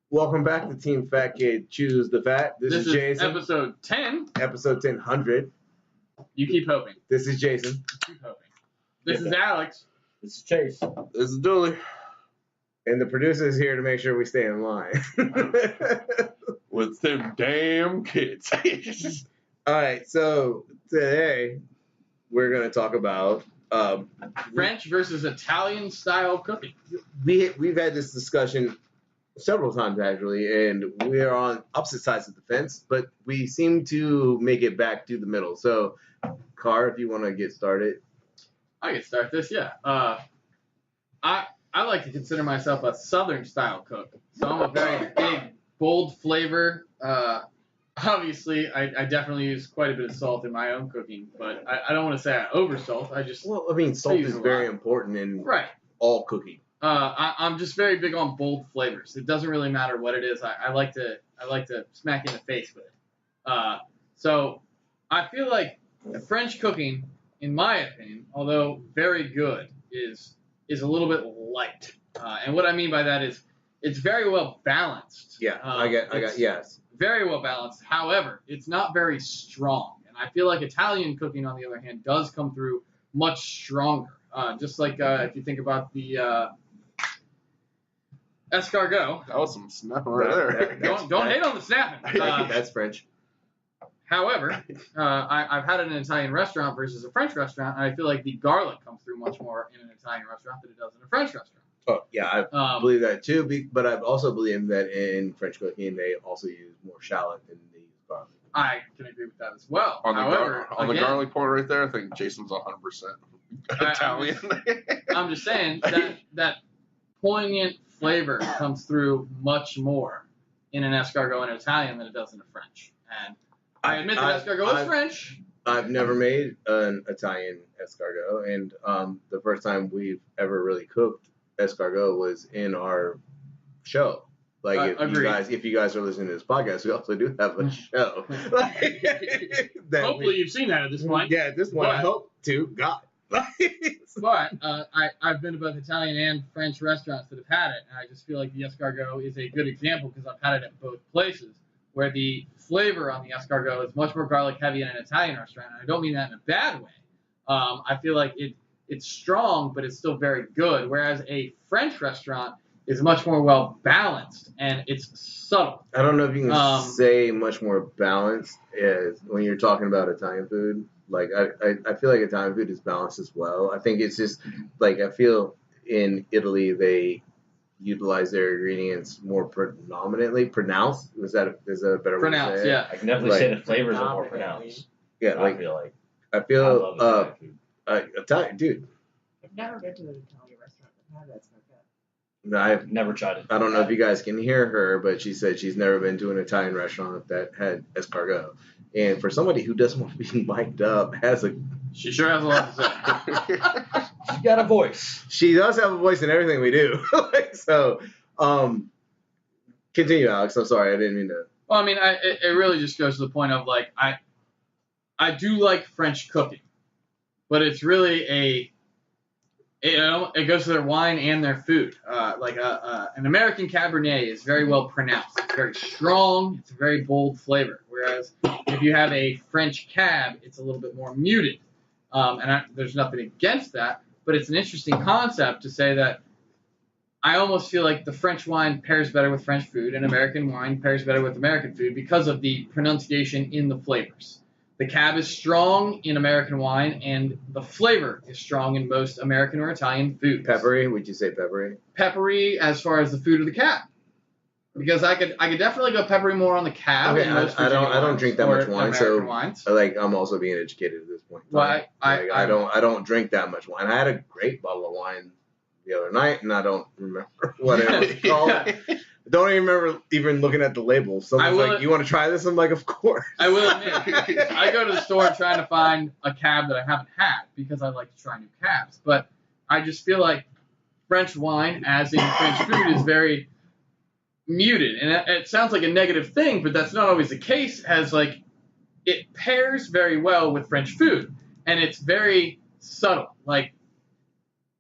Welcome back to Team Fat Kid Choose the Fat. This is Jason. Episode 10. Episode 1000. You keep hoping. This is Jason. Keep hoping. This is Alex. This is Chase. This is Dooley. And the producer is here to make sure we stay in line. With them damn kids. All right, so today we're going to talk about French versus Italian style cooking. We've had this discussion several times actually, and we are on opposite sides of the fence, but we seem to make it back to the middle. So, Carr, if you want to get started. I can start this, yeah. I like to consider myself a southern style cook. So I'm a very big, bold flavor. Obviously, I definitely use quite a bit of salt in my own cooking, but I don't want to say I over salt. Salt is very important in all cooking. I'm just very big on bold flavors. It doesn't really matter what it is. I like to smack you in the face with it. So I feel like French cooking, in my opinion, although very good, is a little bit light. And what I mean by that is it's very well balanced. Yeah, I got yes. Very well balanced. However, it's not very strong. And I feel like Italian cooking, on the other hand, does come through much stronger. Just like if you think about the escargot. That was some snapping right there. Don't hate on the snapping. That's French. However, I've had it in an Italian restaurant versus a French restaurant, and I feel like the garlic comes through much more in an Italian restaurant than it does in a French restaurant. Oh, yeah, I believe that too, but I also believe that in French cooking, they also use more shallot than they use garlic. I can agree with that as well. On the garlic point right there, I think Jason's 100% Italian. I'm just saying that poignant flavor comes through much more in an escargot in Italian than it does in a French. And I admit that escargot is French. I've never made an Italian escargot, and the first time we've ever really cooked escargot was in our show. Like if you guys are listening to this podcast, we also do have a show. Hopefully you've seen that at this point. Yeah, at this point, I hope to God. But I've been to both Italian and French restaurants that have had it, and I just feel like the escargot is a good example because I've had it at both places, where the flavor on the escargot is much more garlic heavy in an Italian restaurant. And I don't mean that in a bad way. I feel like it's strong, but it's still very good, whereas a French restaurant is much more well balanced and it's subtle. I don't know if you can say much more balanced is when you're talking about Italian food. Like I feel like Italian food is balanced as well. I think it's just like I feel in Italy they utilize their ingredients more predominantly pronounced. Is that a better way to say it? Yeah. I can definitely say the flavors are more pronounced. Yeah, I feel Italian dude. I've never been to an Italian restaurant that had that stuff yet. No, I've never tried it. I don't know if you guys can hear her, but she said she's never been to an Italian restaurant that had escargot. And for somebody who doesn't want to be mic'd up, she sure has a lot to say. She's got a voice. She does have a voice in everything we do. So, continue, Alex. I'm sorry, I didn't mean to. Well, I mean, it really just goes to the point of like I do like French cooking, but it's really it goes to their wine and their food. An American Cabernet is very well pronounced. It's very strong. It's a very bold flavor. Whereas if you have a French Cab, it's a little bit more muted. There's nothing against that, but it's an interesting concept to say that I almost feel like the French wine pairs better with French food and American wine pairs better with American food because of the pronunciation in the flavors. The Cab is strong in American wine, and the flavor is strong in most American or Italian foods. Peppery? Would you say peppery? Peppery as far as the food of the Cab. Because I could definitely go peppery more on the Cab. Okay, I don't drink that much wine, American wines. I'm also being educated at this point. Well, I don't drink that much wine. I had a great bottle of wine the other night, and I don't remember what it was called. I don't even remember even looking at the label. Someone's like, "You want to try this?" I'm like, "Of course." I will admit, I go to the store trying to find a Cab that I haven't had because I like to try new Cabs. But I just feel like French wine, as in French food, is very muted, and it sounds like a negative thing, but that's not always the case. It pairs very well with French food, and it's very subtle. Like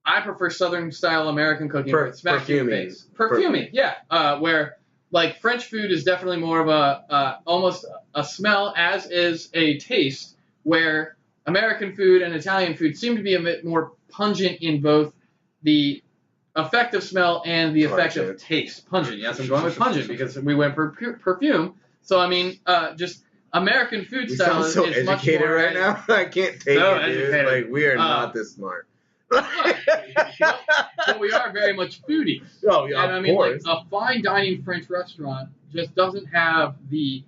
I prefer Southern style American cooking where it's smacked in your face. Perfumey, yeah. Where like French food is definitely more of a almost a smell as is a taste, where American food and Italian food seem to be a bit more pungent in both the effect of smell and the effect of taste. Pungent, yes, I'm going with pungent because we went for perfume. So I mean, just American food style is so much educated more right now. I can't take So it, dude. educated. Like we are not this smart. But we are very much foodies. Oh yeah, And I mean, like a fine dining French restaurant just doesn't have the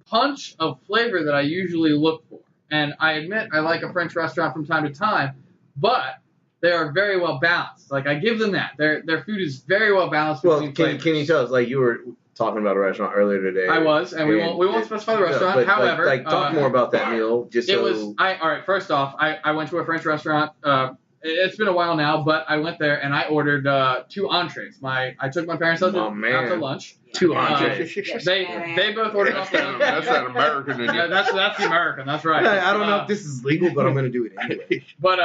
punch of flavor that I usually look for. And I admit I like a French restaurant from time to time, but they are very well balanced. Like I give them that. Their food is very well balanced between flavors. Can you tell us, like you were talking about a restaurant earlier today? I was, and we won't specify the restaurant. But, However, like talk more about that meal. Just it was all right. First off, I went to a French restaurant. It's been a while now, but I went there and I ordered 2 entrees. I took my parents out to lunch. 2 entrees. They both ordered off the That's that American in you. That's the American. That's right. I don't know if this is legal, but I'm gonna do it anyway. But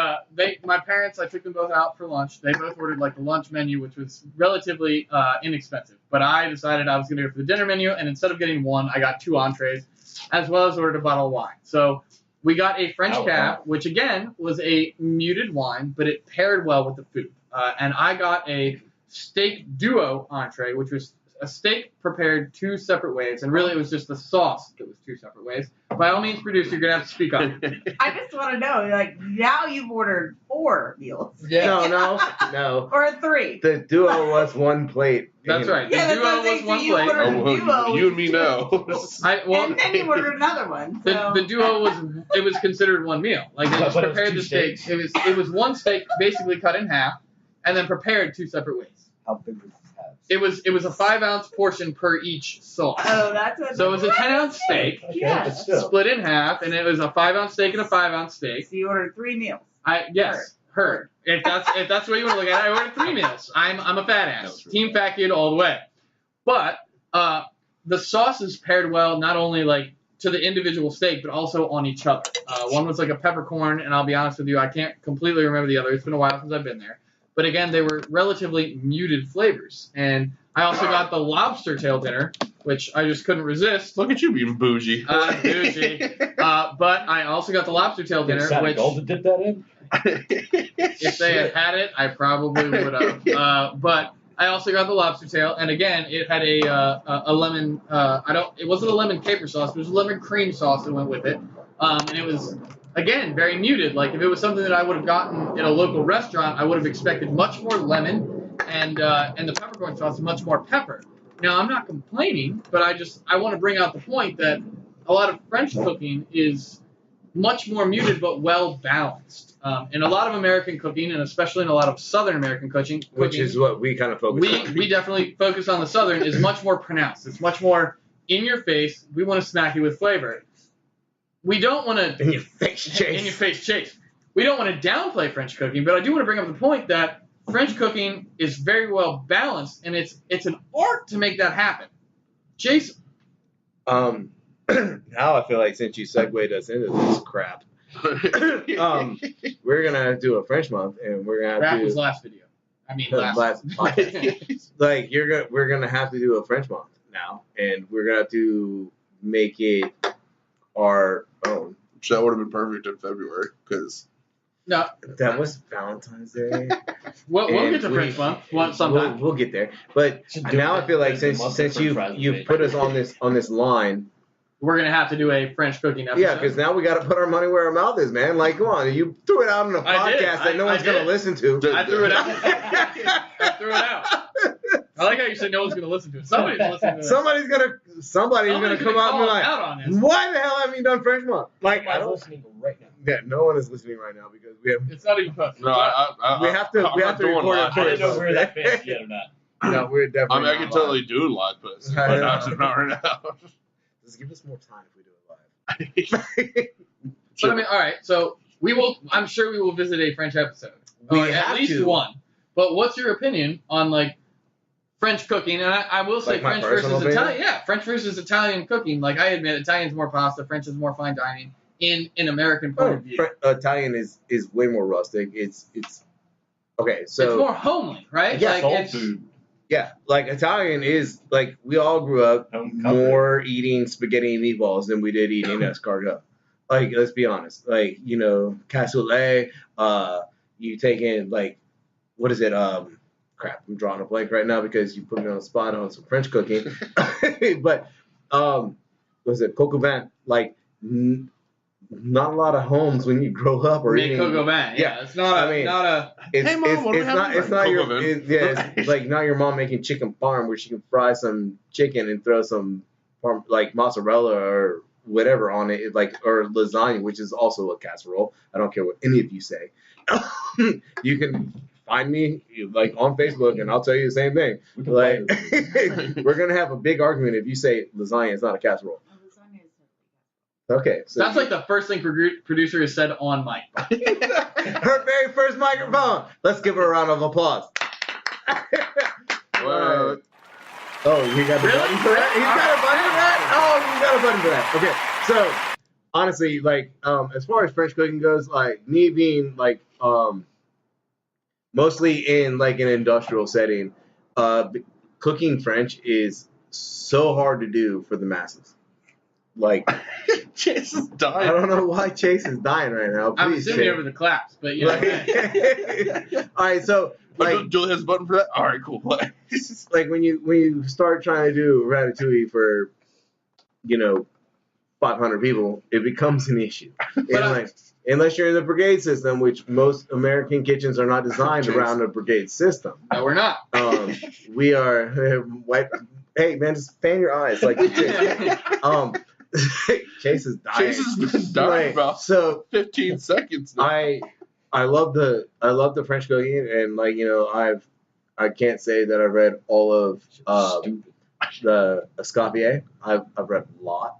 my parents, I took them both out for lunch. They both ordered like the lunch menu, which was relatively inexpensive. But I decided I was gonna go for the dinner menu, and instead of getting 1, I got 2 entrees, as well as ordered a bottle of wine. So we got a French cab, which again was a muted wine, but it paired well with the food. And I got a steak duo entree, which was a steak prepared 2 separate ways, and really it was just the sauce that was 2 separate ways. By all means, producer, you're gonna have to speak up. I just want to know, like, now you've ordered 4 meals. Yeah. No. Or 3. The duo was 1 plate. That's right. Yeah, The that's what duo I'm saying. was 1 So you plate. ordered Oh, well, duo, you and me know. and then you ordered another one. So. The duo was considered 1 meal. Like they just But it was prepared 2 the steak. steaks. It was 1 steak basically cut in half, and then prepared 2 separate ways. How big was this house? It was a 5-ounce portion per each sauce. Oh, that's what. So it was a 10-ounce steak Okay, Yeah. but still. split in half, and it was a 5-ounce steak and a 5-ounce steak. So you ordered 3 meals. Heard. If that's the way you want to look at it, I ordered 3 meals. I'm a fat ass. Team fat kid all the way. But the sauces paired well, not only like to the individual steak, but also on each other. One was like a peppercorn, and I'll be honest with you, I can't completely remember the other. It's been a while since I've been there. But again, they were relatively muted flavors. And I also got the lobster tail dinner, which I just couldn't resist. Look at you being bougie. Bougie. But I also got the lobster tail dinner, which Gold to dip that in? if they had had it, I probably would have. But I also got the lobster tail, and again, it had a lemon. It wasn't a lemon caper sauce. It was a lemon cream sauce that went with it, and it was again very muted. Like if it was something that I would have gotten in a local restaurant, I would have expected much more lemon, and the peppercorn sauce much more pepper. Now I'm not complaining, but I want to bring out the point that a lot of French cooking is much more muted but well balanced. In a lot of American cooking, and especially in a lot of Southern American cooking, Which is what we kind of focus on. we definitely focus on the Southern, is much more pronounced. It's much more in your face. We want to smack you with flavor. We don't want to In your face, Chase. in your face chase. We don't want to downplay French cooking, but I do want to bring up the point that French cooking is very well balanced, and it's an art to make that happen. Jason. Now I feel like since you segued us into this crap, we're gonna do a French month, and we're gonna have That to was last video. I mean, last podcast. Like we're gonna have to do a French month now, and we're gonna have to make it our own. So that would have been perfect in February because No, That was Valentine's Day. we'll And get to French month sometime. We'll get there, but now I feel like since you've put us on this line. We're gonna have to do a French cooking episode. Yeah, because now we got to put our money where our mouth is, man. Like, come on, you threw it out on a I did. podcast that no one's I gonna did. listen to. I threw it out. I threw it out. I like how you said no one's gonna listen to it. Somebody's listening to this. Somebody's gonna come out and be like, out on this. why the hell haven't you done French month? Like, I I'm don't. listening right now. Yeah, no one is listening right now because we have It's not even posted. no, we have to record it I didn't know first. we were that fancy yet or not. No, we're I definitely. mean, I can not totally live. do live puss, I but know. not right now. Just give us more time if we do it live. But I mean, all right. So we will. I'm sure we will visit a French episode. We Or at have least to. one. But what's your opinion on like French cooking? And I will say Like my French personal versus opinion? Italian. Yeah, French versus Italian cooking. Like I admit, Italian's more pasta, French is more fine dining in an American point of view. Italian is way more rustic. It's okay. So it's more homely, right? Yes, like soul it's food. Yeah, like Italian is like we all grew up more eating spaghetti and meatballs than we did eating escargot. Like let's be honest. Like cassoulet. You take in like what is it? Crap, I'm drawing a blank right now because you put me on the spot on some French cooking. But was it coq au vin? Like not a lot of homes when you grow up or Make eating. coq au vin. Yeah, it's not a. It's, Hey, Mom, what do we have it's tonight? not Coq your au vin. it's like not your mom making chicken parm where she can fry some chicken and throw some like mozzarella or whatever on it, like or lasagna, which is also a casserole. I don't care what any of you say. You can find me like on Facebook and I'll tell you the same thing. Like we're gonna have a big argument if you say lasagna is not a casserole. Okay, so That's like the first thing producer has said on mic. her very first microphone. Let's give her a round of applause. Oh, you got the button for that? He's got a button for that? Oh, you got a button for that. Okay, so honestly, like as far as French cooking goes, like me being like mostly in like an industrial setting, cooking French is so hard to do for the masses. Like Chase is I dying. don't know why Chase is dying right now. I'm Please, assuming Chase. over the claps, but All right, so like Julie has a button for that? Alright, cool. like when you start trying to do ratatouille for 500 people, it becomes an issue. And like unless you're in the brigade system, which most American kitchens are not designed around a brigade system. No, we're not. We are hey man, just fan your eyes like Chase is dying. Chase has been dying about so 15 seconds now. I love the French cooking and like I can't say that I've read all of the Escoffier. I've read a lot.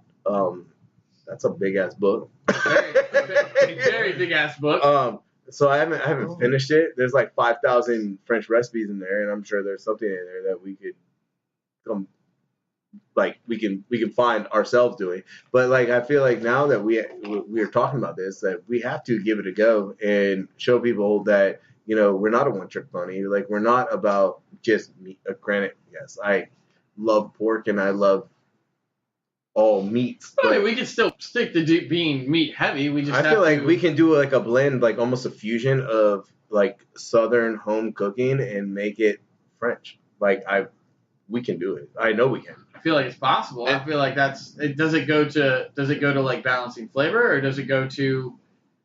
That's a big ass book. Very big ass book. So I haven't finished it. There's like 5,000 French recipes in there, and I'm sure there's something in there that we could we can find ourselves doing. But like I feel like now that we are talking about this, that we have to give it a go and show people that we're not a one trick pony. Like we're not about just meat. Granted, yes, I love pork and I love all meats. I mean, we can still stick to being meat heavy. We just I feel like we can do like a blend, like almost a fusion of like Southern home cooking and make it French. Like we can do it. I know we can. I feel like it's possible. I feel like does it go to like balancing flavor, or does it go to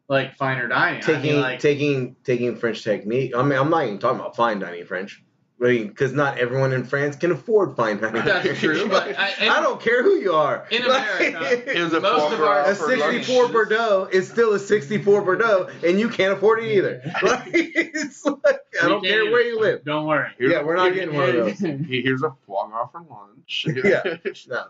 like finer dining? Taking French technique. I mean, I'm not even talking about fine dining French. I mean, because not everyone in France can afford fine dining. That's true, but I don't care who you are. In America, Is it most of our a 64 Bordeaux is still a 64 Bordeaux, and you can't afford it either. Like, it's like I don't care where you live. Don't worry. Yeah, we're not getting one of those. Here's a foie gras for lunch. Yeah. No.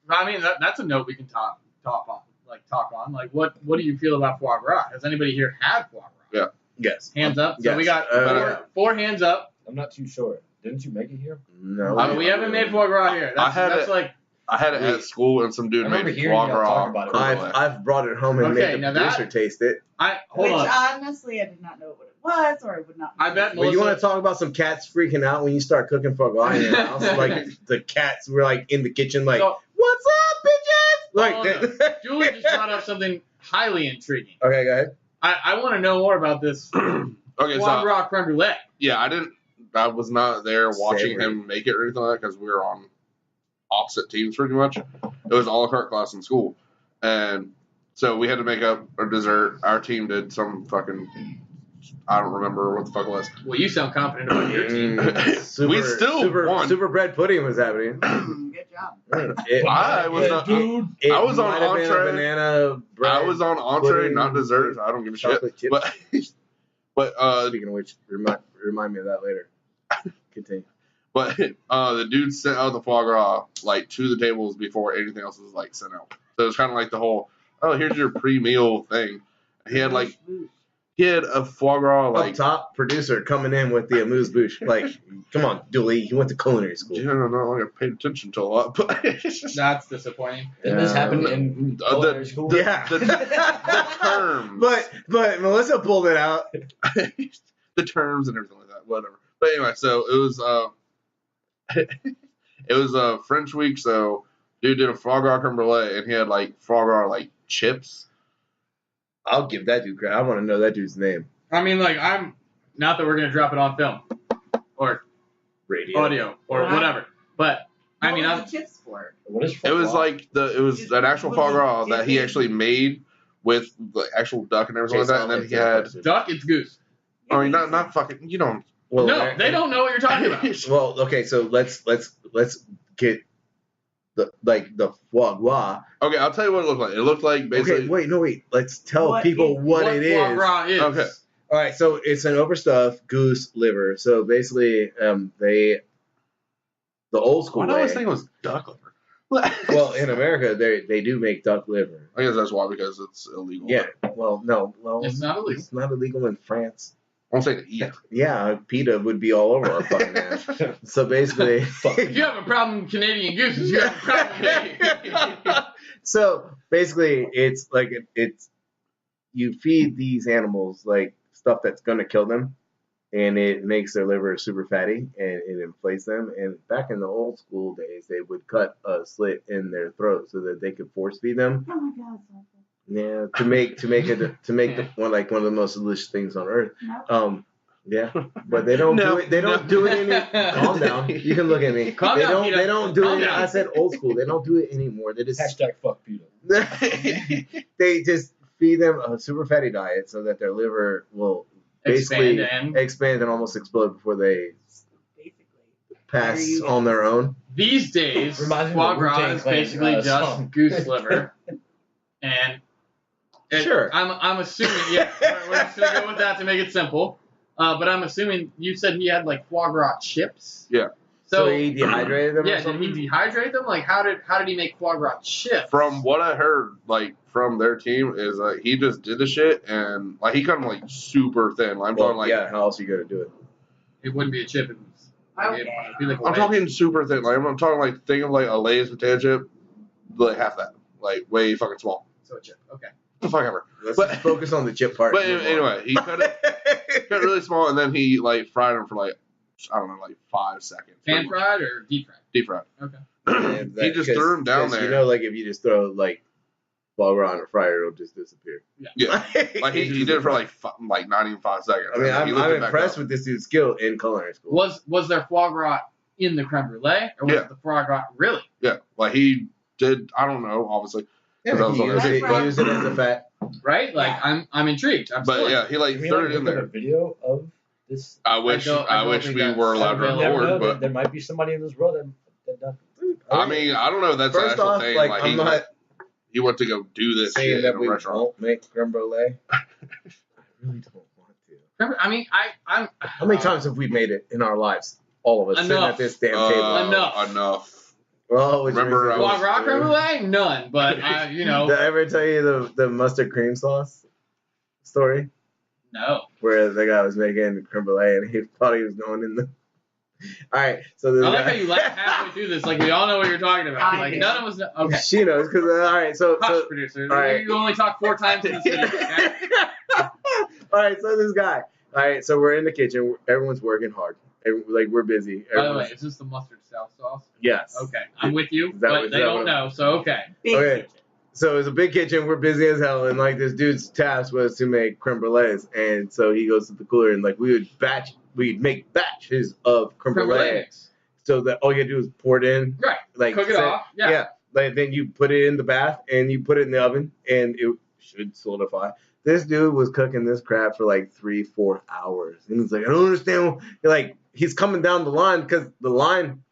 I mean, that's a note we can talk on. Like, what do you feel about foie gras? Has anybody here had foie gras? Yeah. Yes. Hands up. So Yes. we got four hands up. I'm not too sure. Didn't you make it here? No. We haven't made foie gras here. I had That's it. like I had it at school and some dude I made remember foie hearing y'all talk gras. about it. I've brought it home and Okay, made now the producer taste it. hold on. Honestly, I did not know what it was, or I would not. I bet But you want Melissa. to talk about some cats freaking out when you start cooking foie gras in your house? Like the cats were like in the kitchen, like, So- "What's up, bitches?" Like, Hold on. Julie just brought up something highly intriguing. Okay, go ahead. I want to know more about this Okay, foie so gras creme brulee. yeah, I was not there watching Savory. him make it or anything like that because we were on opposite teams pretty much. It was a la carte class in school, and so we had to make up a dessert. Our team did some fucking, I don't remember what the fuck it was. Well, you sound confident about your team. We still won. Super bread pudding was happening. Good job. I was not, dude. I was on might have been a entree. banana bread. I was on entree, pudding, not dessert. I don't give a shit. chocolate chips. But Speaking of which, remind me of that later. Continue. But the dude sent out the foie gras like to the tables before anything else was like sent out. So it was kind of like the whole, oh, here's your pre-meal thing. He had a foie gras Up like. top producer coming in with the amuse bouche. Like, come on, Dooley, he went to culinary school. Yeah, no, I paid attention to a lot, but That's disappointing. Didn't this happen Yeah. in The- culinary school? Yeah. the terms, But Melissa pulled it out. the terms and everything like that, whatever. But anyway, so it was It was a French week, so dude did a foie gras creme brulee, and he had like foie gras like chips. I'll give that dude credit. I want to know that dude's name. I mean, like, I'm not that we're gonna drop it on film or Radio. audio or What? whatever, but I mean, what I'm was the chips for? What is It was like it was an actual foie gras that he actually made with the actual duck and everything like that, and then he had. duck. It's goose. I mean, not fucking. You don't. Well, No, they don't know what you're talking about. Well, okay, so let's get the foie gras. Okay, I'll tell you what it looked like. It looked like basically. Okay, wait. Let's tell What people is- what it foie is. gras is. Okay. All right, so it's an overstuffed goose liver. So basically, the old school Why do I way. always think it was duck liver? Well, in America, they do make duck liver. I guess that's why, because it's illegal. Yeah. Well, no. Well, It's not illegal. It's not illegal in France. I won't say to eat. Yeah, PETA would be all over our fucking ass. So basically, If you have a problem with Canadian gooses, you have a problem with me. so basically, it's like it's you feed these animals like stuff that's gonna kill them, and it makes their liver super fatty and it inflates them. And back in the old school days, they would cut a slit in their throat so that they could force feed them. Oh my god, it's awful. Yeah, to make the one of the most delicious things on earth. No. Yeah, but they don't No, do it. They don't do it any. Calm down. You can look at me. Calm they down, don't. Peter. They don't do Calm it. down. I said old school. They don't do it anymore. They just Hashtag fuck PETA. they just feed them a super fatty diet so that their liver will basically expand and almost explode before they Basically. pass There you go. on their own. These days, Reminds me foie of the gras Wu-Tang is Clan, basically just song. goose liver, and Sure. I'm assuming, yeah, we're just gonna go with that to make it simple. But I'm assuming you said he had like foie gras chips. Yeah. So So, he dehydrated them. yeah, or did something? he dehydrate them? Like, how did he make foie gras chips? From what I heard, like from their team, is like he just did the shit and like he cut them like super thin. Like, I'm Well, talking like yeah. How else are you gonna do it? It wouldn't be a chip. It was, Okay. it'd be like a I'm wedge. talking super thin. Like I'm talking like think of like a Lay's potato chip, like half that, like way fucking small. So a chip. Okay. The fuck ever. Let's But- just focus on the chip part. But and move on. anyway, he cut it really small and then he like fried them for like I don't know, like 5 seconds. Pan fried or deep fried? Deep fried. Okay. And He just threw them down 'cause there. You know, like if you just throw like foie gras on a fryer, it'll just disappear. Yeah. Like he did it for like not even 5 seconds. I mean, He looked I'm it back impressed up. with this dude's skill in culinary school. Was there foie gras in the creme brulee, or was Yeah. the foie gras really? Yeah, like he did. I don't know, obviously, Yeah, Because I was he on used the it, tape. he used it as a fat. Right? Like I'm intrigued. I'm but still yeah, he like Can we threw like it in look at a there. video of this? I wish I don't wish think we that's were allowed to available. You never know, record, but there might be somebody in this world that does. I mean, I don't know. If that's the First actual off, thing. like, Like, I'm not he went to go do this saying shit that in a we restaurant. won't make creme brulee. I really don't want to. Remember, I mean, I'm. How many times have we made it in our lives? All of us sitting Enough. at this damn table. Enough. Well, Remember, I was- Foie gras creme brulee? None. But Did I no. ever tell you the mustard cream sauce story where the guy was making creme brulee and he thought he was going in the. All right, so I this like how guy. you laugh halfway through this. Like we all know what you're talking about. I Like do. none of us know. Okay. She knows because all right, so Hush, producer. all right. You only talk 4 times in this video. Okay? all right, so this guy. All right, so we're in the kitchen. Everyone's working hard. Like we're busy. By the way, Everyone's- is this the mustard south sauce? yes. Okay, I'm with you, Is that what- but is they that don't what- know. So okay. Big Okay. kitchen. So it's a big kitchen. We're busy as hell, and like this dude's task was to make creme brulees, and so he goes to the cooler, and like we'd make batches of creme Creme brulee brulee, mix. so that all you gotta do is pour it in, Right. like Cook it set- off. Yeah. Like then you put it in the bath and you put it in the oven, and it should solidify. This dude was cooking this crap for like 3-4 hours, and he's like, I don't understand. Like he's coming down the line because the line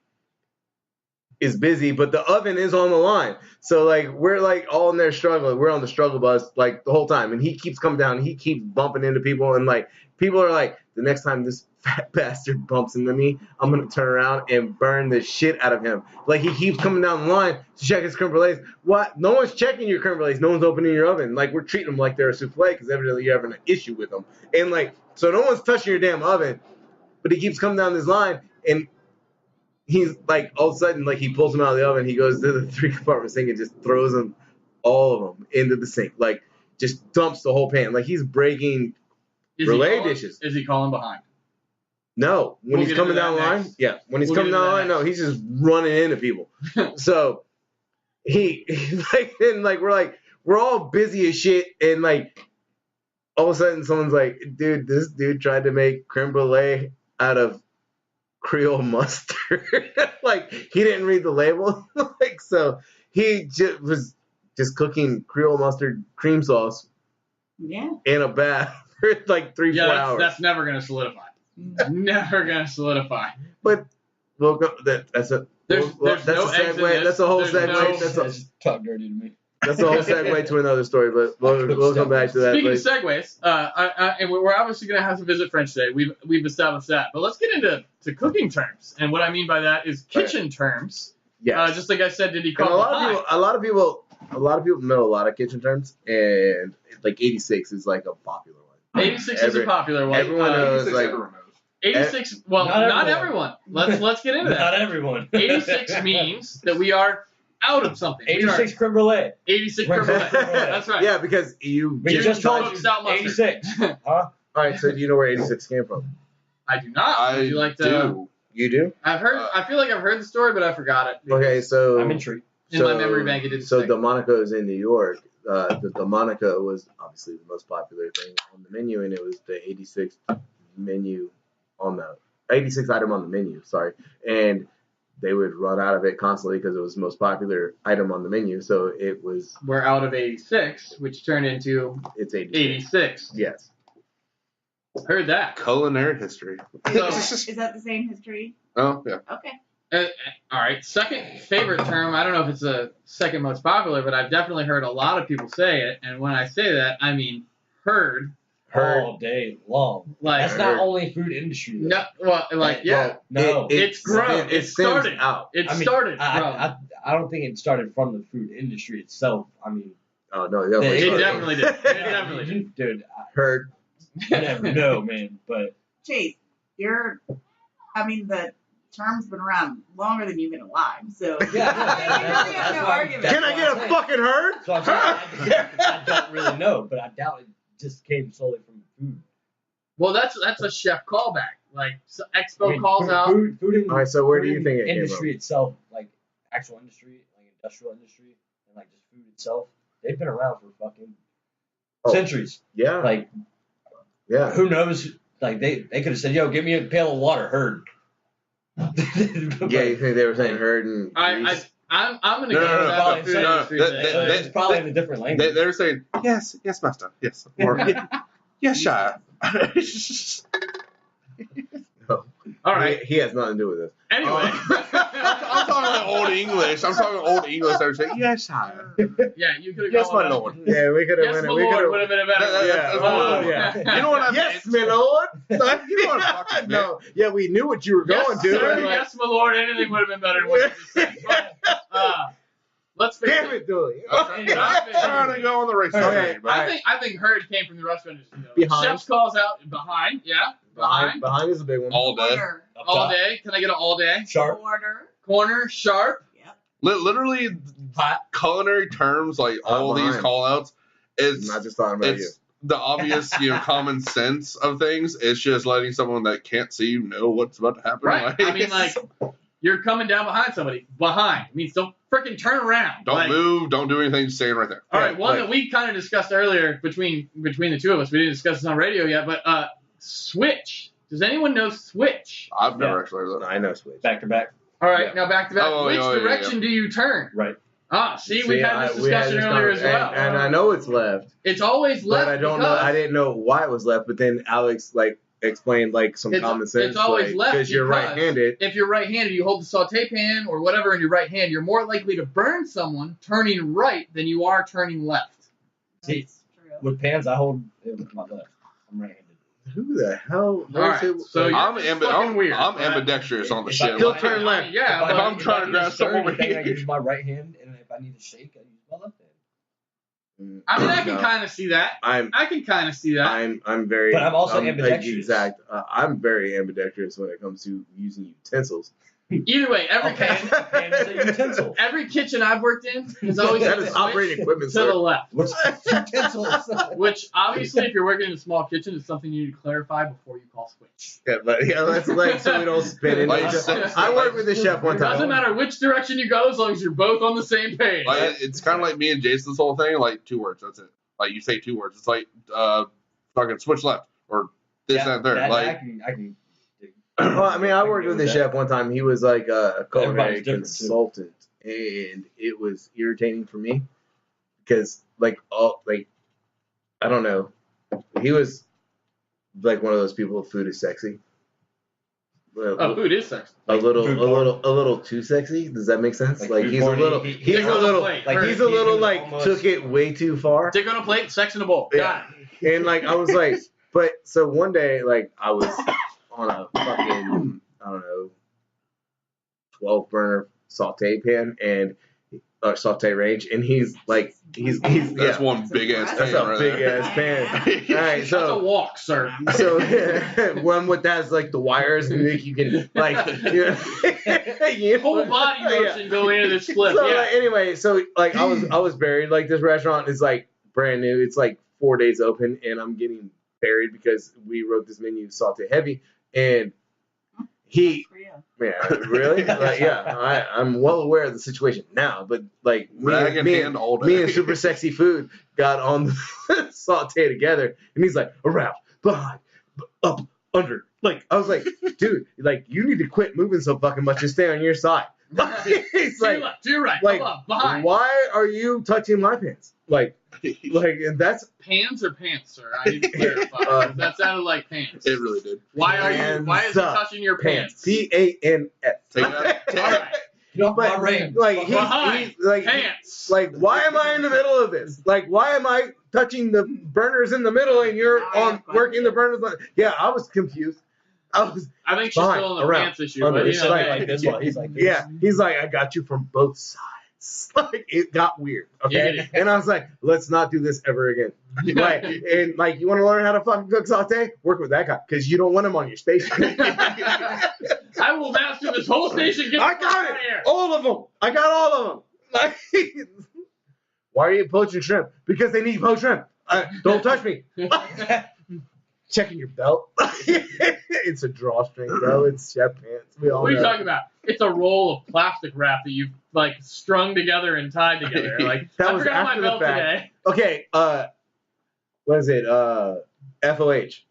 is busy, but the oven is on the line. So like we're like all in there struggling. We're on the struggle bus like the whole time, and he keeps coming down. He keeps bumping into people, and like people are like, the next time this fat bastard bumps into me, I'm gonna turn around and burn the shit out of him. Like he keeps coming down the line to check his creme brulees. What? No one's checking your creme brulees. No one's opening your oven. Like we're treating them like they're a souffle because evidently you're having an issue with them. And like so, no one's touching your damn oven. But he keeps coming down this line, and he's like, all of a sudden, like he pulls them out of the oven. He goes to the 3-compartment sink and just throws them, all of them, into the sink. Like just dumps the whole pan. Like he's breaking Is brulee he calling, dishes. Is he calling behind? No, when We'll he's get coming into down the that line, next. yeah, when he's We'll coming get down the into line, that no, he's just running into people. So he like, and like we're all busy as shit, and like all of a sudden someone's like, dude, this dude tried to make creme brulee out of Creole mustard. Like he didn't read the label. Like so he was just cooking Creole mustard cream sauce Yeah. in a bath for like 3-4 hours. That's never gonna solidify. Never gonna solidify. But we'll go, that's a There's that's no a eggs in segue. this. That's a whole There's segue. no- That's talk dirty to me. That's a whole segue to another story. But we'll come back to that. Speaking later. of segues, and we're obviously going to have to visit French today. We've established that, but let's get into cooking terms. And what I mean by that is kitchen terms. Yes. Just like I said, did he And come a lot of people know a lot of kitchen terms, and like 86 is like a popular one. 86 is a popular one. Everyone knows, like, everyone knows. 86. Well, not everyone. Let's get into Not that. everyone. 86 means that we are out of something. 86 creme brulee. 86 Creme creme brulee. brulee. That's right. Yeah, because you We just told cooked you stout mustard. 86. Huh? All right, so do you know where 86 came from? I do not. I Would you like to? do. You do? I've heard. I feel like I've heard the story, but I forgot it. Okay, so I'm intrigued. In my memory bank, it didn't So stick. Delmonico is in New York. The Delmonico was obviously the most popular thing on the menu, and it was the 86th menu on the 86th item on the menu. Sorry, and they would run out of it constantly because it was the most popular item on the menu. So it was. We're out of 86, which turned into It's 86. 86. Yes. Heard that. Culinary history. So, Is that the same history? Oh, yeah. Okay. all right. Second favorite term. I don't know if it's the second most popular, but I've definitely heard a lot of people say it. And when I say that, I mean heard. All day long. Like That's not only food industry. Though. no, well, like yeah, No. it's grown. It stems started. out. It I mean, started from. I don't think it started from the food industry itself. I mean, Oh no, It started. definitely did. It definitely did. Dude, Heard. I never know, man. But Chase, the term's been around longer than you've been alive, so. yeah, no argument. Can I get a fucking herd? So I'm saying, I don't really know, but I doubt it just came solely from food. Well, that's a chef callback. Like so Expo I mean, calls out. Food All right, so where do you food think it came industry itself, like actual industry, like industrial industry, and like just food itself, they've been around for fucking Oh. centuries. Yeah. Like, Yeah. who knows? Like they could have said, "Yo, give me a pail of water, herd." Yeah, you think they were saying herd and Greece? I'm gonna No, go no, with no, that no, for food no, industry that- today. So it's probably in a different language. They're saying, yes, master, yes. Or, yes, sire. All right. He has nothing to do with this. Anyway. I'm talking like old English. They're saying, yes, sire. Yeah, you could have Yes, gone my with lord. Yeah, we could have Yes, went. my We lord could would have. have been a better one. That's Oh, one. yeah. You know what I Yes, meant? my lord. You know what I fucking meant? No, yeah, we knew what you were going Yes, to. sir, Like, yes, my lord. Anything would have been better than what you just said. But, let's face damn it. it, Dooley. I'm trying to go on the race. Okay. but I think herd came from the restaurant industry. Though. Behind. Chefs calls out behind. Yeah, behind. Behind is a big one. all day. Order. Up All top. day. Can I get an all day? Sharp. Order. Corner, sharp. Yep. Literally, Hot. culinary terms like all these behind. call outs, I'm it's not just talking about you. it's the obvious, common sense of things. It's just letting someone that can't see you know what's about to happen. Right. I mean, like, you're coming down behind somebody. Behind means don't freaking turn around. don't Like, move, don't do anything, just stand right there. All right, Yeah, one like- that we kind of discussed earlier between the two of us. We didn't discuss this on radio yet, but switch. Does anyone know switch? I've never actually heard of that. I know Switch. Back to back. All right, Yeah. now back to back. Oh, Which yeah, yeah, direction do you turn? Right. See, we had this we had discussion this earlier as well. And I know it's left, It's always left. but I don't know. I didn't know why it was left. But then Alex explained some It's- common sense. it's always left because you're because- right-handed. If you're right-handed, you hold the saute pan or whatever in your right hand, you're more likely to burn someone turning right than you are turning left. See, That's true. with pans, I hold it with my left. I'm right-handed. Who the hell? All right, so you're I'm, just fucking weird. I'm right? ambidextrous on the If I- shit. He'll if I- turn left. Yeah, If but I'm trying to need grab stir something over anything, I here. use my right hand, and if I need to shake, I use my left hand. I mean, I can No. kind of see that. I'm I can kind of see that. I'm very. But I'm also like, ambidextrous. Exact. I'm very ambidextrous when it comes to using utensils. Either way, every pan is a utensil. every kitchen I've worked in has always That had is to operating switch equipment, to sir. the left. What's utensils? Which obviously, if you're working in a small kitchen, is something you need to clarify before you call switch. Yeah, but that's like so we don't spin it. Like, I worked with a chef one It doesn't time. matter which direction you go as long as you're both on the same page. Like, it's kind of like me and Jason's whole thing. Like 2 words. That's it. Like you say 2 words. It's like fucking switch left or this that, and third. Like I can Well, I mean, I worked with a chef one time. He was like a culinary Everybody's different, consultant, and it was irritating for me because, like, I don't know, he was like one of those people. Food is sexy. Oh, food is sexy. A little too sexy. Does that make sense? Like Like food he's a porn, little, he- he's Dick a on a little, plate. like Heard he's it. a little He like almost- took it way too far. Dick on a plate, sex in a bowl. Yeah. Got And like I was like, but so one day like I was on a fucking I don't know 12 burner saute pan and saute range, and he's that's yeah, one big ass that's pan a right big there. ass pan. All right, it. That's a so walk, sir. one with that's like the wires and like you can like you know, Whole body motion going into this flip. So Yeah. like, anyway, so like I was buried. Like this restaurant is like brand new. It's like 4 days open, and I'm getting buried because we wrote this menu saute heavy, and he yeah really like, yeah I'm well aware of the situation now, but like Rag and hand all day. me and Super Sexy Food got on the saute together, and he's like around, behind, up, under. Like I was like, dude, like you need to quit moving so fucking much and stay on your side. He's To like, your left, to your right, like, above, behind. why are you touching my pants? Like, and that's Pants or pants, sir? I need to clarify. That sounded like pants. It really did. Why are you? Why is he Pants. touching your pants? PANS. Take that. All right. Get off my But range. like he's Behind. like Pants. like why am I in the middle of this? Like why am I touching the burners in the middle and you're Now I on have working the questions. burners? Yeah, I was confused. I was I think she's Fine, still on the around, pants issue, under, but you it's know, like- hey, Like this one. He's like this. yeah. He's like I got you from both sides. Like it got weird. Okay, Giggity. and I was like, let's not do this ever again. Like and like you want to learn how to fucking cook saute? Work with that guy because you don't want him on your station. I will master this whole station. Get I the fuck got out of it. here. All of them. I got all of them. Like, why are you poaching shrimp? Because they need poached shrimp. Don't touch me. Checking your belt. It's a drawstring, bro. It's chef pants. We all What are you know. talking about? It's a roll of plastic wrap that you've like strung together and tied together. Like That I was forgot my after the belt fact. today. Okay. What is it? FOH.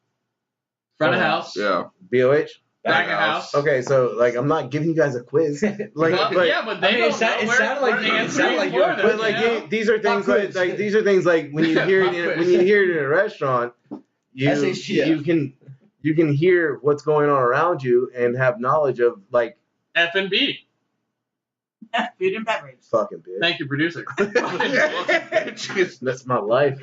Front of house. Yeah. BOH. Back of house. Okay, so like I'm not giving you guys a quiz. Like, Well, but, yeah, but they I mean, don't it sound- know it where sounded like where you- the it answer sounded is like for you- them, But like you know? these are things Pop like quiz. these are things like when you hear it Pop when you quiz. hear it in a restaurant, you SHTF. you can hear what's going on around you and have knowledge of like F&B. Food and beverage. fucking bitch. Thank you, producer. That's my life.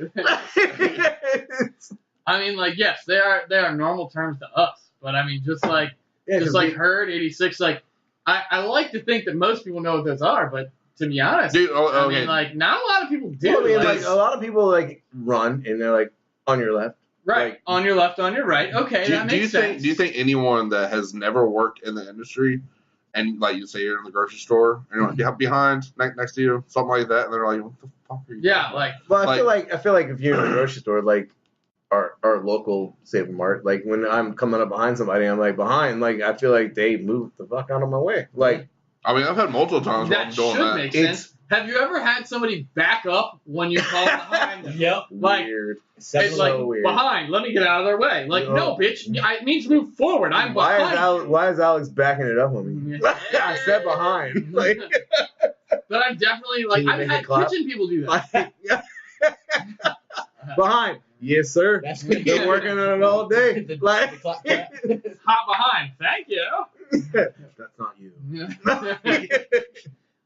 I mean, like, yes, they are normal terms to us, but I mean, just like Yeah, 'cause we- Herd 86, like I like to think that most people know what those are, but to be honest, Dude, I okay. mean, like, not a lot of people do. well, I mean, like, like a lot of people like run and they're like on your left. right, like- on your left, on your right. Okay, that do you makes think sense. do you think anyone that has never worked in the industry and like you say you're in the grocery store and you're like, yeah, behind next to you, something like that, and they're like, what the fuck are you Yeah, talking like, Well, I Like- feel like if you're in a grocery store, like our local Save Mart, like when I'm coming up behind somebody, I'm like behind, like I feel like they moved the fuck out of my way. Like I mean, I've had multiple times where I'm that doing should that. make It's- sense. Have you ever had somebody back up when you call behind them? Yep. Like, weird. It's Seven like so weird. behind. Let me get out of their way. Like, No. no, bitch. It means move forward. I'm why behind. why is Alex backing it up on me? I said behind. Like, But I definitely like. Can you I've make had it clap? kitchen people do that. behind. Yes, sir. That's Been working on it all day. The Like, clap, clap. Hop behind. Thank you. that's not you.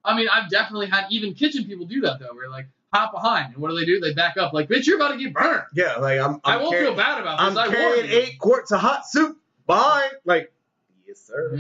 I mean, I've definitely had even kitchen people do that though. Where like hop behind, and what do? They back up. Like, bitch, you're about to get burned. Yeah, like I'm I won't carrying, feel bad about I'm this. I carrying warned you. 8 quarts of hot soup behind. Like, yes, sir.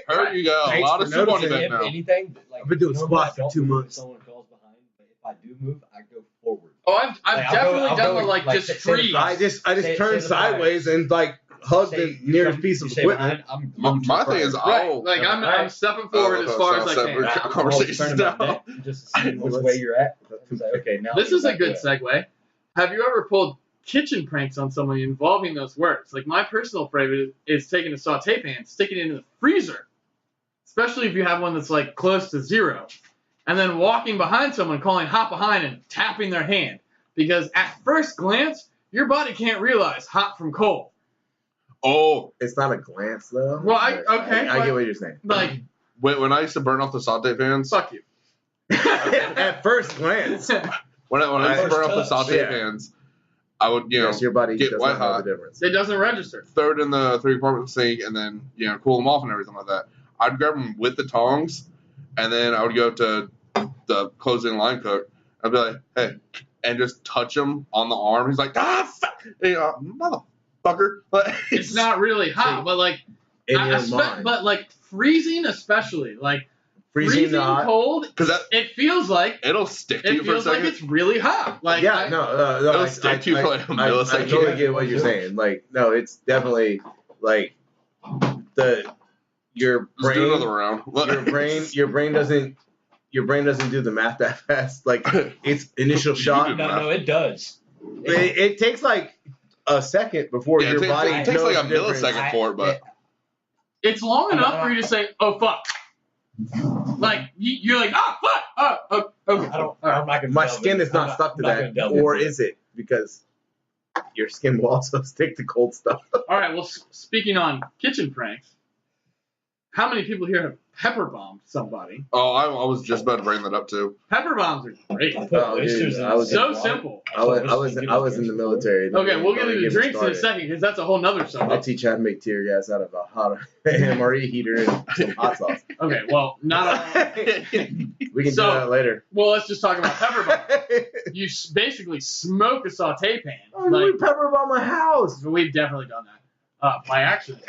Heard you got a Thanks lot for of soup on your noticing. back If now. anything, like, I've been doing normally squats I for don't 2 move if months. Someone calls behind, but if I do move, I go forward. Oh, I've Like, I'll definitely go done the like like, just say the freeze. front. I just Say turn the fire. sideways and like hug the nearest piece of equipment. My thing is, Right. Like I'm stepping forward as far as I can. Conversations now. Just to see which way you're at. Like, okay, now This is a good segue. Have you ever pulled kitchen pranks on somebody involving those words? Like my personal favorite is taking a saute pan, sticking it in the freezer, especially if you have one that's like close to 0, and then walking behind someone, calling hot behind and tapping their hand, because at first glance your body can't realize hot from cold. Oh, It's not a glance though. Well, I get what you're saying. Like when I used to burn off the saute pans, fuck you. At first glance. when I used to burn off the First saute yeah. pans, I would Yes, your body get does white not know hot. the difference. It doesn't register. throw it in the 3-compartment sink, and then cool them off and everything like that. I'd grab them with the tongs, and then I would go to the closing line cook. I'd be like, hey, and just touch him on the arm. He's like, fuck, motherfucker. But It's not really hot, but like In your mind. but like freezing especially, like Freezing hot. cold, because it feels like it'll stick to you for a feels like second. it's really hot. Like Yeah, no, It'll stick to you for like a I millisecond. totally get what you're saying. Like, no, it's definitely like your Just do another brain, round. your brain doesn't do the math that fast. Like, it's initial shock. No, it does. It takes like a second before Yeah, your body it takes knows like a the difference. millisecond for it, but it's long enough for you to say, "Oh fuck." Like you're like, "Oh fuck." Oh, okay. I'm not gonna. My delve skin in- is not I'm stuck to I'm not gonna that, delve or into is it? Because your skin will also stick to cold stuff. All right. Well, speaking on kitchen pranks, how many people here have pepper bombed somebody? I was just about to bring that up too. Pepper bombs are great. Put Oh, oysters dude, in I was So water. simple. I was in the military. Okay, we'll get Don't into get me drinks in a started. second because that's a whole nother I'll subject. teach you how to make tear gas out of a hot MRE heater and some hot sauce. Okay. Well, not all. We can So- do that later. Well, let's just talk about pepper bombs. You basically smoke a saute pan. Oh, Like we pepper bomb my house. we've definitely done that. By accident.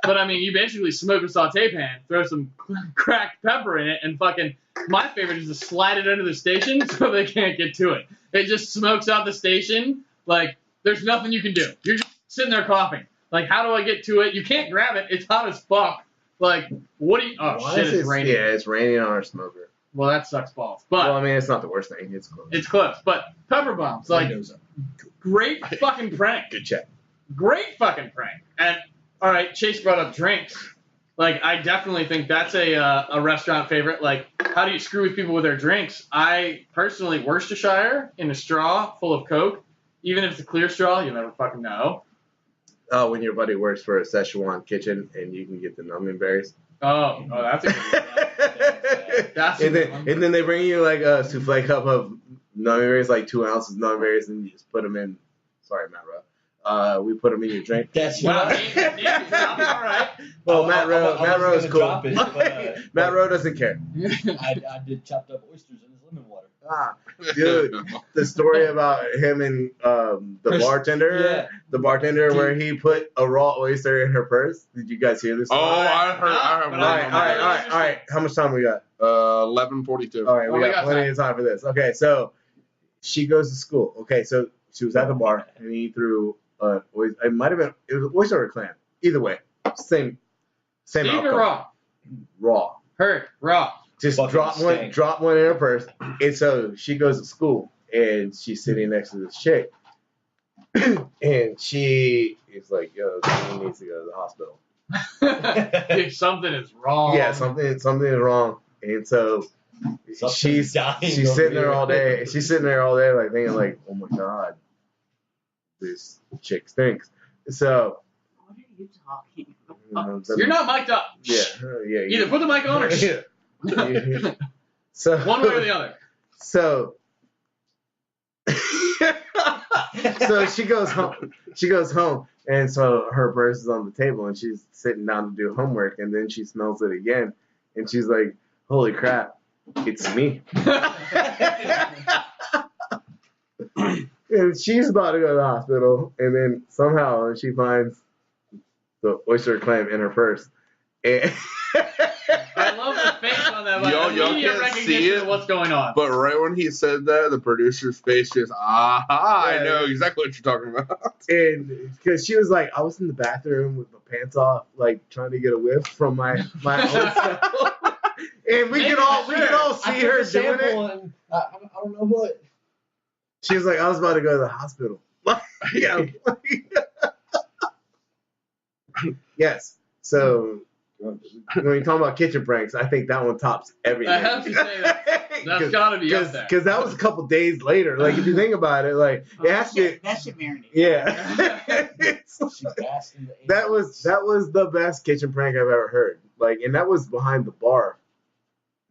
But I mean, you basically smoke a saute pan, throw some cracked pepper in it, and fucking. My favorite is to slide it under the station so they can't get to it. It just smokes out the station. Like there's nothing you can do. You're just sitting there coughing. Like how do I get to it? You can't grab it. It's hot as fuck. Like what do you? Oh Why shit! is It's it- raining. Yeah, it's raining on our smoker. Well, that sucks balls. But Well, I mean, it's not the worst thing. It's close. it's close. But pepper bombs, like Windows up. great fucking prank. Good check. Great fucking prank. And all right, Chase brought up drinks. Like I definitely think that's a restaurant favorite. Like how do you screw with people with their drinks? I personally Worcestershire in a straw full of Coke. Even if it's a clear straw, you'll never fucking know. Oh, when your buddy works for a Szechuan kitchen and you can get the numbing berries. Oh, that's a good one. That's a and good then one. and then they bring you like a souffle cup of numbing berries, like 2 ounces of numbing berries, and you just put them in. Sorry, Matt Rowe. We put them in your drink. That's Wow, what. all right. Well, Matt Rowe is cool. Drop it, but, Matt Rowe doesn't care. I did chopped up oysters in his lemon water. Ah, dude, the story about him and the bartender, where he put a raw oyster in her purse. Did you guys hear this? Oh, I heard. All right. How much time we got? 11:42. All right, Well, we we got got plenty of time for this. Okay, so she goes to school. Okay, so she was at the bar and he threw it might have been it was oyster or clam. Either way, same Steam outcome. or raw? Raw. Heard raw. Just Fucking stank. drop one in her purse. And so she goes to school and she's sitting next to this chick. And she is like, yo, he needs to go to the hospital. If something is wrong. Yeah, something is wrong. And so Something's dying she's over sitting there here. all day. She's sitting there all day like thinking like, oh my God, this chick stinks. So What are you talking You're not mic'd up. Yeah. Either put the mic on or yeah. Yeah. So one way or the other. So so she goes home. She goes home, and so her purse is on the table, and she's sitting down to do homework, and then she smells it again, and she's like, "Holy crap, it's me!" And she's about to go to the hospital, and then somehow she finds the oyster clam in her purse. And I love the face on that. Like, Y'all immediate can't see recognition it, of what's going on. But right when he said that, the producer's face just, I Yeah. know exactly what you're talking about. And because she was like, I was in the bathroom with my pants off, like trying to get a whiff from my own self. And we could all see I her took a doing it. sample and I don't know what. She was like, I was about to go to the hospital. Yeah. Yes. So when you talk about kitchen pranks, I think that one tops everything. I have to say that's gotta be up there. Because that was a couple days later. Like if you think about it, like it has to. That shit marinated. Yeah. She gassed in the that was the best kitchen prank I've ever heard. Like, and that was behind the bar.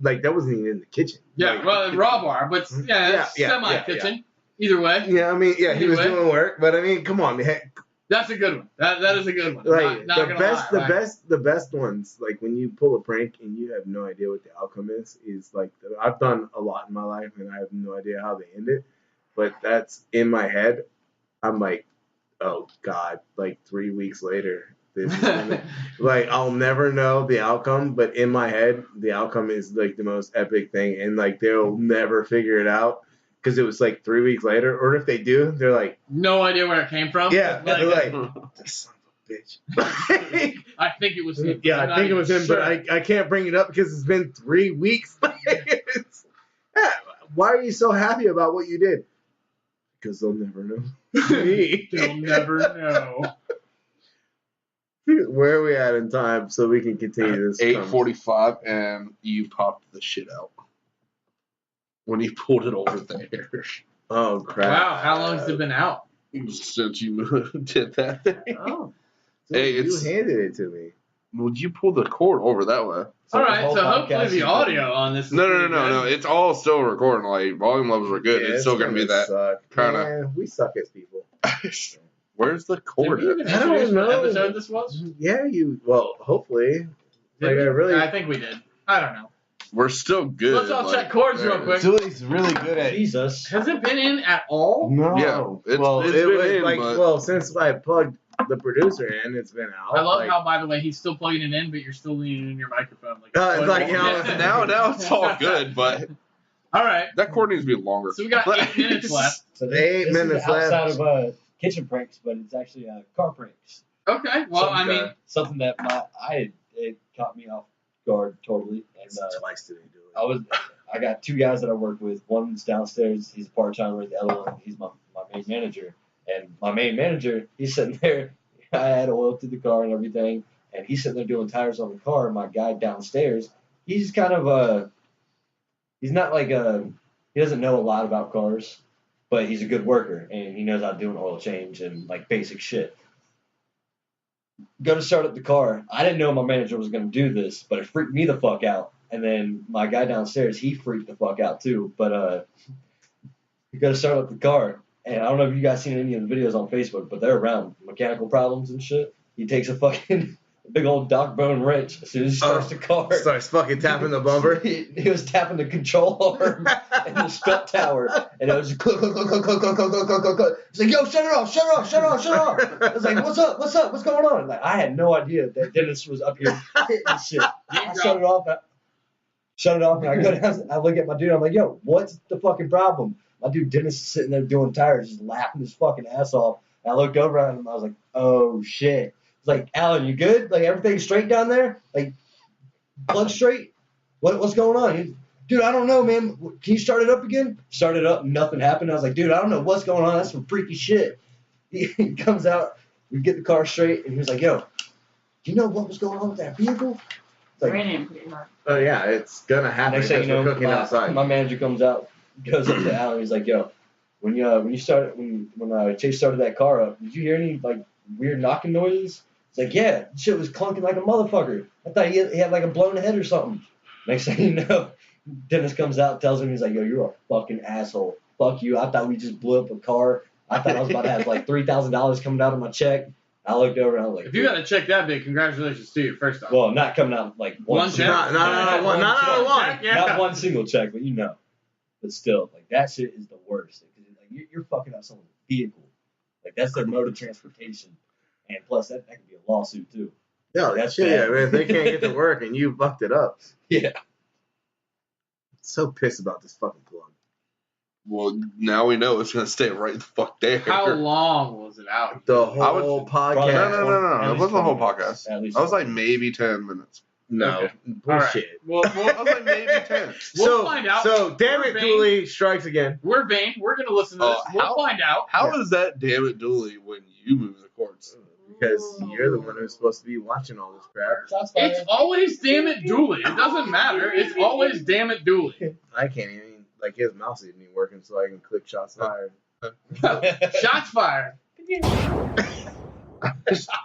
Like that wasn't even in the kitchen. Yeah, Like, well, raw bar, but Yeah, semi-kitchen. Either way, yeah, I mean, yeah, he was Anyway. doing work, but I mean, come on, man. that's a good one. That is a good one. Like Not gonna lie, the best ones, like when you pull a prank and you have no idea what the outcome is like I've done a lot in my life and I have no idea how they end it, but that's in my head. I'm like, oh God, like 3 weeks later, this is gonna, like I'll never know the outcome, but in my head, the outcome is like the most epic thing, and like they'll never figure it out because it was like 3 weeks later, or if they do, they're like, no idea where it came from. yeah, Like, they're like, son of a bitch. I think it was him. Yeah, I'm I think it was him, sure. but I can't bring it up because it's been 3 weeks. Why are you so happy about what you did? Because they'll never know. Me. They'll never know. Where are we at in time so we can continue this? 8:45, and you popped the shit out when you pulled it over there. Oh crap! Wow, how long has it been out? Since you did that thing. Oh. Hey, you it's- handed it to me. Would you pull the cord over that way? All right, the whole so hopefully podcast the is audio on this is No. pretty good. It's all still recording. Like, volume levels are good. Yeah, it's still going to be that. Suck. kinda- Man, we suck as people. Where's the Did cord we at? even I don't introduce what know. episode this was? Yeah, you. Well, hopefully. Did Like, we? I really- I think we did. I don't know. We're still good. Let's all check chords real quick. Julie's really good at. Jesus. Has it been in at all? No. Yeah, it's well, been it was in, like but- well since I plugged the producer in, it's been out. I love like, how, by the way, he's still plugging it in, but you're still leaning in your microphone. Like, it's like, you know, now it's all good, but All right. that cord needs to be longer. So we got 8 minutes left. So 8 minutes is outside left. of kitchen pranks, but it's actually car pranks. Okay. Well, I mean, Something that it caught me off guard totally. And twice today, Julie. I got 2 guys that I work with. One's downstairs. He's a part-timer. The other one, he's my main manager. And my main manager, he's sitting there. I had oil through the car and everything. And he's sitting there doing tires on the car. My guy downstairs, he's kind of he's not like he doesn't know a lot about cars, but he's a good worker. And he knows how to do an oil change and like basic shit. Go to start up the car. I didn't know my manager was going to do this, but it freaked me the fuck out. And then my guy downstairs, he freaked the fuck out too. But you got to start up the car. And I don't know if you guys seen any of the videos on Facebook, but they're around mechanical problems and shit. He takes a fucking big old Doc Bone wrench as soon as he starts the car. Starts fucking tapping the bumper. He was tapping the control arm and the strut tower, and it was just click, click, click, click, click, click, click, click, click, click. He's like, yo, shut it off, shut it off, shut it off, shut it off. I was like, what's up, what's going on? Like, I had no idea that Dennis was up here hitting shit. I shut it off, and I go down, I look at my dude, I'm like, yo, what's the fucking problem? My dude Dennis is sitting there doing tires, just laughing his fucking ass off. And I looked over at him, I was like, oh shit. It's like, Alan, you good? Like, everything straight down there? Like, plug straight? What's going on? He's, dude, I don't know, man. Can you start it up again? Started up, nothing happened. I was like, dude, I don't know what's going on. That's some freaky shit. He comes out, we get the car straight, and he was like, yo, do you know what was going on with that vehicle? It's like, Ran in pretty hard. Oh yeah, it's gonna happen next because thing you know, we're cooking outside. my manager comes out, goes up to Alan, he's like, yo, when Chase started that car up, did you hear any like weird knocking noises? It's like, yeah, shit was clunking like a motherfucker. I thought he had like a blown head or something. Next thing you know, Dennis comes out, tells him, he's like, yo, you're a fucking asshole. Fuck you. I thought we just blew up a car. I thought I was about to have like $3,000 coming out of my check. I looked over and I was like, if you got a check that big, congratulations to you, first off. well, not coming out like One check? Not one. Yeah. Not one single check, but you know. But still, like, that shit is the worst. Like, you're fucking up someone's vehicle. Like, that's their mode of transportation. And plus, that could be a lawsuit, too. No, That's shit, yeah, bad. man. If they can't get to work and you fucked it up. Yeah. so pissed about this fucking plug. Well, now we know it's gonna stay right the fuck there. How long was it out? The I would- whole No, podcast. no. It wasn't the whole podcast. At least I was like maybe 10 minutes. No, Okay. bullshit. All right. I was like maybe 10. We'll find out. So, damn We're it, vain. Dooley strikes again. We're vain. We're gonna listen to this. Oh, We'll find out. How is that damn it Dooley when you move the courts? Because you're the one who's supposed to be watching all this crap. Shots fired. It's always damn it Dooley. It doesn't matter. It's always damn it Dooley. I can't even, like, his mouse isn't even working, so I can click shots fired. Shots fired.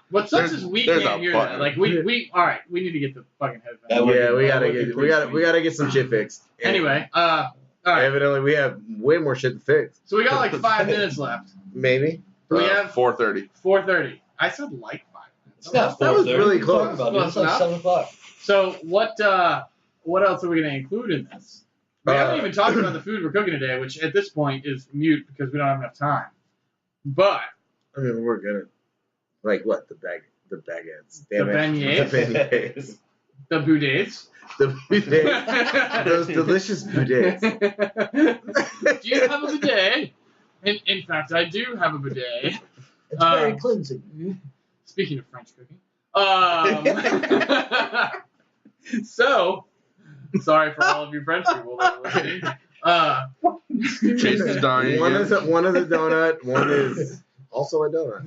What sucks is we There's can't a hear button. that. Like we all right. We need to get the fucking headphones. That would Yeah, be- we that gotta would be get, pretty we gotta get some shit fixed. Anyway, all right. Evidently, we have way more shit to fix. So we got like 5 minutes left. Maybe. We have 4:30. 4:30. I said like 5 minutes. It's not That was 4:30. really What are you close. talking about, dude? It's Close like enough. 7 o'clock. So what else are we gonna include in this? We haven't even talked about the food we're cooking today, which at this point is mute because we don't have enough time. But I mean, we're gonna, like, what? The baguettes. The Damn it. beignets? The beignets. the boudets. The boudets. Those delicious boudets. Do you have a bidet? In fact, I do have a bidet. It's very cleansing. Speaking of French cooking. So, sorry for all of you French people that are listening. Jason's dying. One again. is a donut. One is also a donut.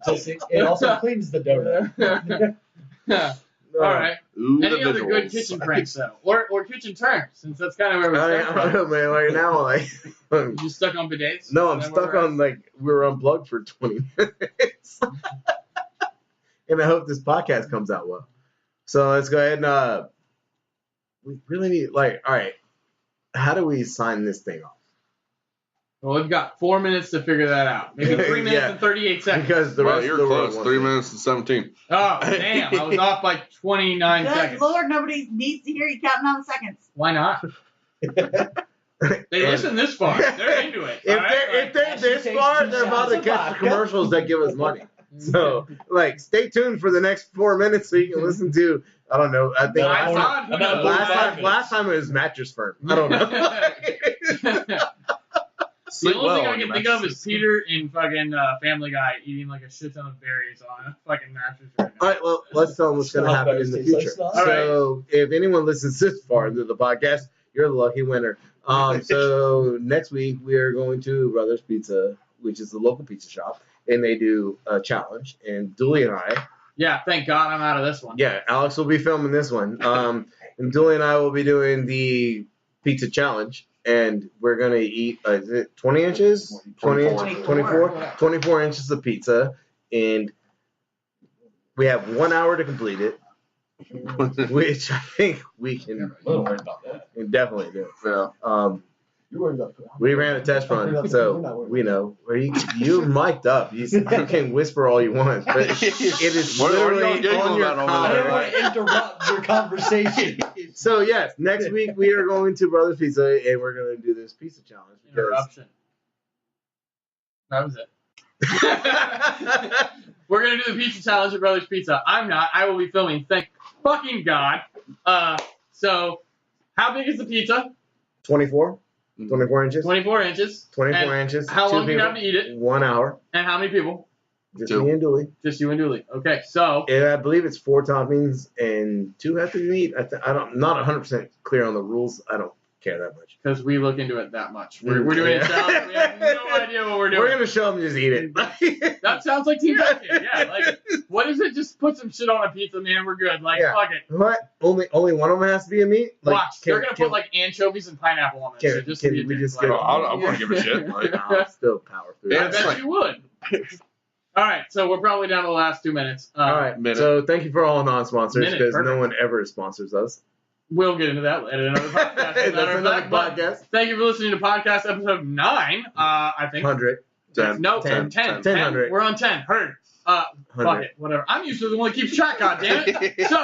It also cleans the donut. All right. Ooh, Any the other good visuals. kitchen pranks though, or kitchen terms, since that's kind of where we I start don't from. know, man. Right now, like, You stuck on bidets? no, I'm Is that where stuck we're at? on, like, we were unplugged for 20 minutes. And I hope this podcast comes out well. So let's go ahead and, we really need, like, all right, how do we sign this thing off? Well, we've got 4 minutes to figure that out. Maybe 3 minutes Yeah. and 38 seconds. Because the Well, rest you're of the world close. wants 3 to- minutes and 17. Oh, damn. I was off by 29 Good seconds. Lord, nobody needs to hear you counting on the seconds. Why not? They And- listen this far. They're into it. If all right? they're Like, this she far, takes they're 2 about to shots of catch the vodka. commercials that give us money. So, like, stay tuned for the next 4 minutes so you can listen to, I don't know, I think No, I more- thought- who about knows? 45 last time it was Mattress Firm. I don't know. The Sleep only well thing I on can your think of is mattresses. Peter in fucking Family Guy eating like a shit ton of berries on a fucking mattress right now. All right, well, let's tell them what's going to happen in the future. So, if anyone listens this far into the podcast, you're the lucky winner. So, next week, we are going to Brothers Pizza, which is the local pizza shop, and they do a challenge. And Dooley and I, Yeah, thank God I'm out of this one. yeah, Alex will be filming this one. And Dooley and I will be doing the pizza challenge. And we're going to eat, is it 20 inches? 24 inches of pizza. And we have 1 hour to complete it, which I think we can I'm a little worried about that. definitely do. Yeah. You're worried about We ran a test run, so we know. You mic'd up. You can whisper all you want, but it is What are y'all literally giggling on your about over I there? didn't want to interrupt your conversation. So yes, next week we are going to Brothers Pizza and we're going to do this pizza challenge because Interruption. That was it. We're gonna do the pizza challenge at Brothers Pizza. I'm not. I will be filming. Thank fucking God. So how big is the pizza? 24 inches. 24 inches. 24 And inches. How 2 long do you people, have to eat it? 1 hour. And how many people? Just 2. me and Dooley. Just you and Dooley. Okay, so And I believe it's 4 toppings and 2 have to be meat. I'm not 100% clear on the rules. I don't care that much. because we look into it that much, we're doing a challenge. We have no idea what we're doing. We're gonna show them just eat it. That sounds like team building. Yeah, like what is it? Just put some shit on a pizza, man. We're good. Like Yeah. fuck it. What? Only one of them has to be a meat. Like, Watch, they're gonna put like anchovies and pineapple on it. can- So just can to be we a just dick, get- like- I wouldn't give a shit. Like, Nah, still power food. I It's bet like- you would. All right, so we're probably down to the last 2 minutes. All right. minute. So thank you for all non-sponsors Minute, because no perfect. one ever sponsors us. We'll get into that at another podcast. That's As a matter of another fact, but podcast. Thank you for listening to podcast episode 9. I think. 100. 10. No, 10, 10. 10, 100. We're on 10. Heard. Fuck 100. it. Whatever. I'm usually the one that keeps track. God damn it. So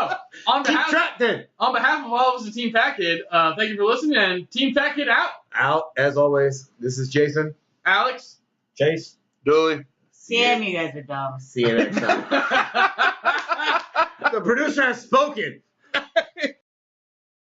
on Keep behalf track then. of all of us at Team Fat Kid, thank you for listening. And Team Fat Kid out. Out as always. This is Jason. Alex. Chase. Dooley. Damn, you guys are dumb. See you next time. The producer has spoken.